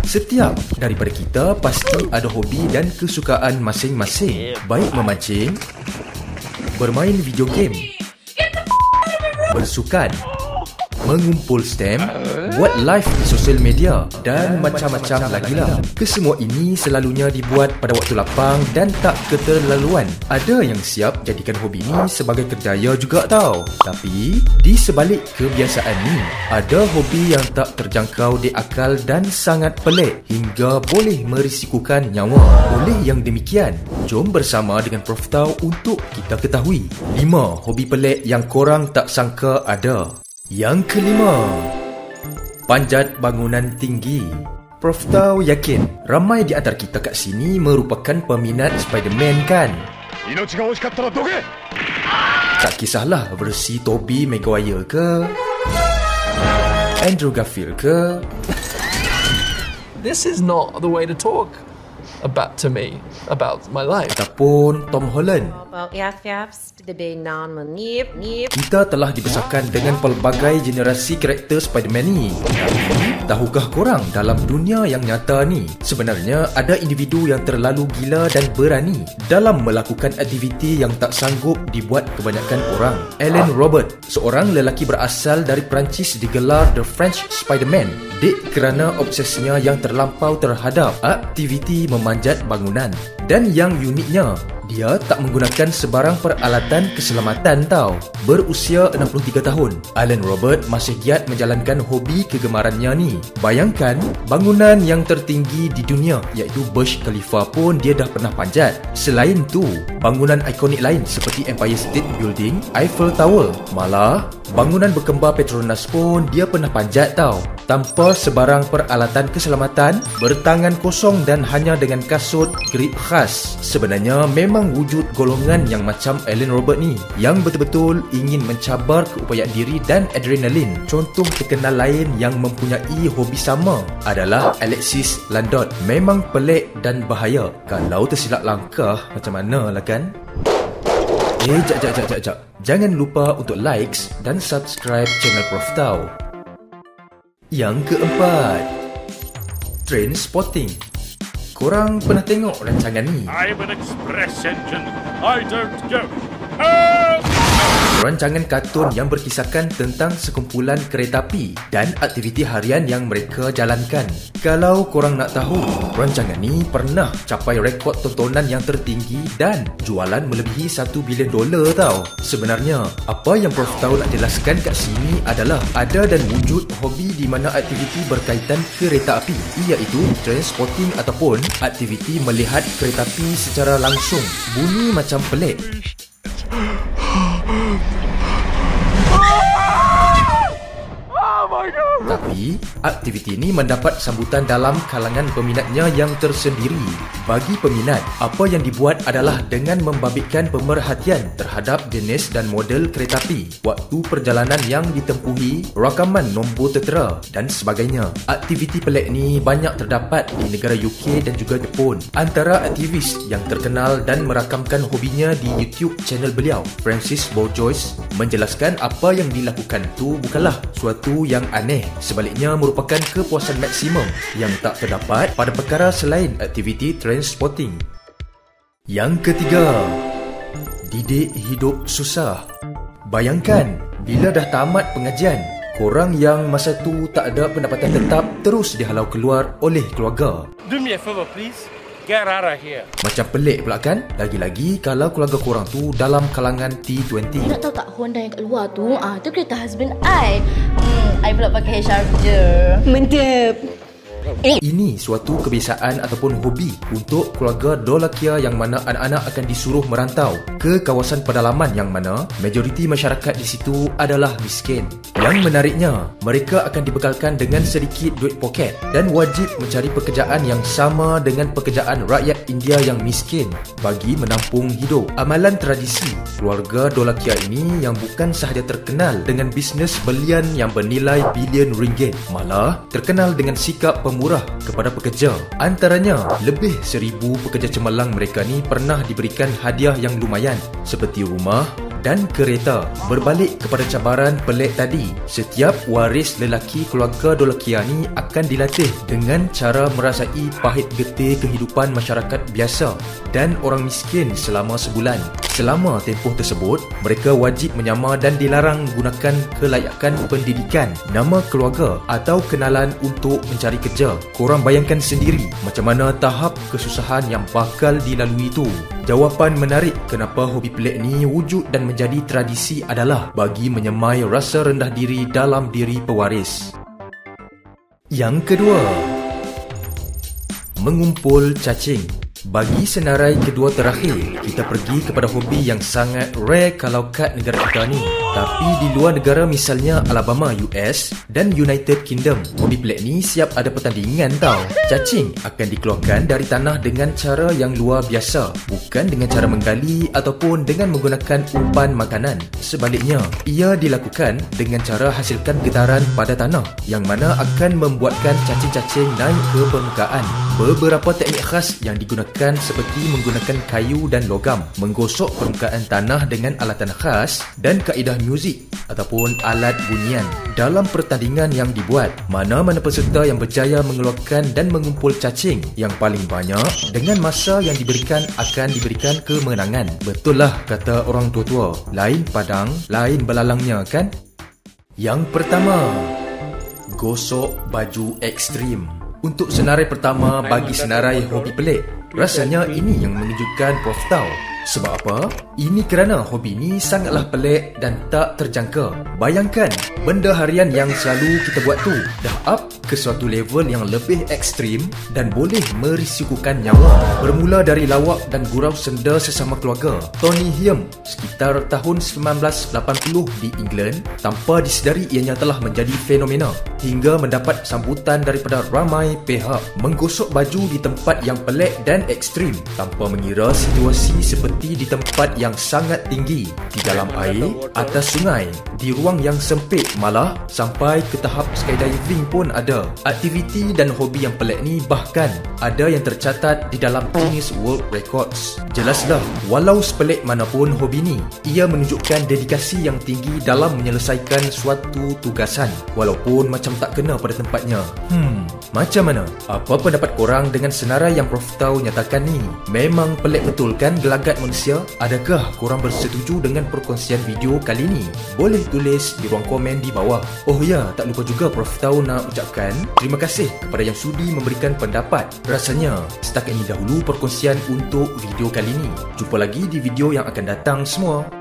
Setiap daripada kita pasti ada hobi dan kesukaan masing-masing. Baik memancing, bermain video game, bersukan, mengumpul stamp, buat live di sosial media dan macam-macam lagi lah. Kesemua ini selalunya dibuat pada waktu lapang dan tak keterlaluan. Ada yang siap jadikan hobi ni sebagai kerjaya juga tau. Tapi di sebalik kebiasaan ni, ada hobi yang tak terjangkau di akal dan sangat pelik hingga boleh merisikukan nyawa. Oleh yang demikian, jom bersama dengan Prof Tau untuk kita ketahui 5 hobi pelik yang korang tak sangka ada. Yang kelima, panjat bangunan tinggi. Prof Tau yakin ramai di antara kita kat sini merupakan peminat Spiderman kan? Tak kisahlah versi Tobey Maguire ke, Andrew Garfield ke. This is not the way to talk about my life. Ataupun Tom Holland. Kita telah dibesarkan dengan pelbagai generasi karakter Spiderman ni. Tapi, tahukah korang dalam dunia yang nyata ni, sebenarnya ada individu yang terlalu gila dan berani dalam melakukan aktiviti yang tak sanggup dibuat kebanyakan orang. Alan Robert, seorang lelaki berasal dari Perancis, digelar The French Spiderman dek kerana obsesnya yang terlampau terhadap aktiviti memanjat bangunan. Dan yang uniknya, dia tak menggunakan sebarang peralatan keselamatan tau. Berusia 63 tahun, Alan Robert masih giat menjalankan hobi kegemarannya ni. Bayangkan, bangunan yang tertinggi di dunia iaitu Burj Khalifa pun dia dah pernah panjat. Selain tu, bangunan ikonik lain seperti Empire State Building, Eiffel Tower, malah bangunan berkembar Petronas pun dia pernah panjat tau. Tanpa sebarang peralatan keselamatan, bertangan kosong dan hanya dengan kasut grip khas. Sebenarnya memang wujud golongan yang macam Alan Robert ni yang betul-betul ingin mencabar keupayaan diri dan adrenalin. Contoh terkenal lain yang mempunyai hobi sama adalah Alexis Landot. Memang pelik dan bahaya. Kalau tersilap langkah, macam mana lah kan? Jap. Jangan lupa untuk likes dan subscribe channel Prof Tau. Yang keempat, train spotting. Korang pernah tengok rancangan ni? I'm an express engine. I don't go. Rancangan kartun yang berkisahkan tentang sekumpulan kereta api dan aktiviti harian yang mereka jalankan. Kalau korang nak tahu, rancangan ni pernah capai rekod tontonan yang tertinggi dan jualan melebihi $1 bilion tau. Sebenarnya, apa yang Prof Tau nak jelaskan kat sini adalah ada dan wujud hobi di mana aktiviti berkaitan kereta api, iaitu train spotting ataupun aktiviti melihat kereta api secara langsung. Bunyi macam pelik. Tapi, aktiviti ini mendapat sambutan dalam kalangan peminatnya yang tersendiri. Bagi peminat, apa yang dibuat adalah dengan membabitkan pemerhatian terhadap jenis dan model kereta api, waktu perjalanan yang ditempuhi, rakaman nombor tertera dan sebagainya. Aktiviti pelik ni banyak terdapat di negara UK dan juga Jepun. Antara aktivis yang terkenal dan merakamkan hobinya di YouTube channel beliau, Francis Bourgeois, menjelaskan apa yang dilakukan tu bukanlah suatu yang aneh. Sebaliknya merupakan kepuasan maksimum yang tak terdapat pada perkara selain aktiviti train spotting. Yang ketiga, didik hidup susah. Bayangkan, bila dah tamat pengajian, korang yang masa tu tak ada pendapatan tetap terus dihalau keluar oleh keluarga. Do me a favor, please. Get out of here. Macam pelik pula kan? Lagi-lagi kalau keluarga korang tu dalam kalangan T20. Nak tahu tak Honda yang kat luar tu? Tu kereta husband I. I pula pakai Charger. Mantap. Ini suatu kebiasaan ataupun hobi untuk keluarga Dolakia yang mana anak-anak akan disuruh merantau ke kawasan pedalaman yang mana majoriti masyarakat di situ adalah miskin. Yang menariknya, mereka akan dibekalkan dengan sedikit duit poket dan wajib mencari pekerjaan yang sama dengan pekerjaan rakyat India yang miskin bagi menampung hidup. Amalan tradisi keluarga Dolakia ini yang bukan sahaja terkenal dengan bisnes belian yang bernilai bilion ringgit, malah terkenal dengan sikap pemurah kepada pekerja. Antaranya, lebih 1,000 pekerja cemerlang mereka ni pernah diberikan hadiah yang lumayan seperti rumah, dan kereta. Berbalik kepada cabaran pelik tadi, setiap waris lelaki keluarga Dolakiani akan dilatih dengan cara merasai pahit getih kehidupan masyarakat biasa dan orang miskin selama sebulan. Selama tempoh tersebut, mereka wajib menyamar dan dilarang gunakan kelayakan pendidikan, nama keluarga atau kenalan untuk mencari kerja. Korang bayangkan sendiri macam mana tahap kesusahan yang bakal dilalui itu. Jawapan menarik kenapa hobi pelik ni wujud dan menjadi tradisi adalah bagi menyemai rasa rendah diri dalam diri pewaris. Yang kedua, mengumpul cacing. Bagi senarai kedua terakhir, kita pergi kepada hobi yang sangat rare kalau kat negara kita ni. Tapi di luar negara misalnya Alabama, US dan United Kingdom, hobi pelik ni siap ada pertandingan tau. Cacing akan dikeluarkan dari tanah dengan cara yang luar biasa, bukan dengan cara menggali ataupun dengan menggunakan umpan makanan. Sebaliknya, ia dilakukan dengan cara hasilkan getaran pada tanah yang mana akan membuatkan cacing-cacing naik ke permukaan. Beberapa teknik khas yang digunakan seperti menggunakan kayu dan logam, menggosok permukaan tanah dengan alatan khas dan kaedah muzik ataupun alat bunyian. Dalam pertandingan yang dibuat, mana-mana peserta yang berjaya mengeluarkan dan mengumpul cacing yang paling banyak dengan masa yang diberikan akan diberikan kemenangan. Betul lah kata orang tua-tua, lain padang, lain belalangnya kan? Yang pertama, gosok baju ekstrim. Untuk senarai pertama bagi senarai hobi pelik, rasanya ini yang mengejutkan Prof Tau. Sebab apa? Ini kerana hobi ni sangatlah pelik dan tak terjangka. Bayangkan, benda harian yang selalu kita buat tu dah up ke suatu level yang lebih ekstrim dan boleh merisikokan nyawa. Bermula dari lawak dan gurau senda sesama keluarga. Tony Hume sekitar tahun 1980 di England, tanpa disedari ianya telah menjadi fenomena hingga mendapat sambutan daripada ramai pihak. Menggosok baju di tempat yang pelik dan ekstrim tanpa mengira situasi seperti di tempat yang sangat tinggi, di dalam air, atas sungai, di ruang yang sempit, malah sampai ke tahap skydiving pun ada. Aktiviti dan hobi yang pelik ni bahkan ada yang tercatat di dalam Guinness World Records. Jelaslah, walau sepelik manapun hobi ni, ia menunjukkan dedikasi yang tinggi dalam menyelesaikan suatu tugasan, walaupun macam tak kena pada tempatnya. Macam mana? Apa pendapat korang dengan senarai yang Prof Tau nyatakan ni? Memang pelik betul kan gelagat manusia? Adakah korang bersetuju dengan perkongsian video kali ni? Boleh tulis di ruang komen di bawah. Oh ya, tak lupa juga Prof Tau nak ucapkan terima kasih kepada yang sudi memberikan pendapat. Rasanya setakat ini dahulu perkongsian untuk video kali ni. Jumpa lagi di video yang akan datang semua.